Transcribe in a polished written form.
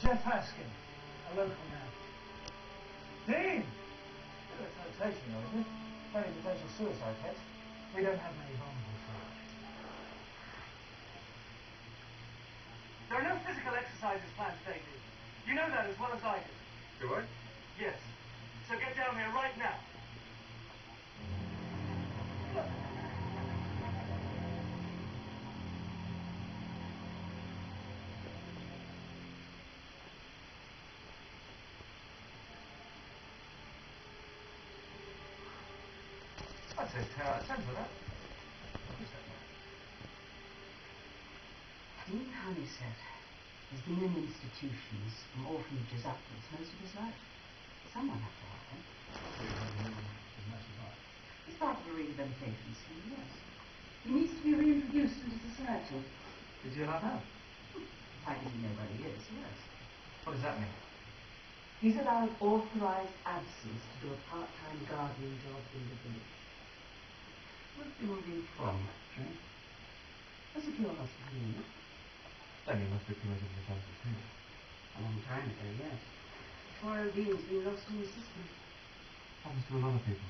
Jeff Haskin, a local man. Dean! That's no taking, though, isn't it? Only potential suicide case. We don't have many vulnerable folk. There are no physical exercises planned today, Dean. You know that as well as I do. Do I? Yes. So get down here right now. Look. I'd say 10 out of 10 for that. Who's that man? Dean Honeysett has been in institutions from orphanages upwards most of his life. Someone had to help him. He's part of a rehabilitation scheme, yes. He needs to be reintroduced into society. Did you like that? Why did you know where he is? Yes. What does that mean? He's allowed authorized absence to do a part-time gardening job in the village. Where's he moving from, Jane? As a pure hospital unit. Then he must be committed to the country too. A long time ago, yes. 4 Dean's been lost in the system. Happens to a lot of people.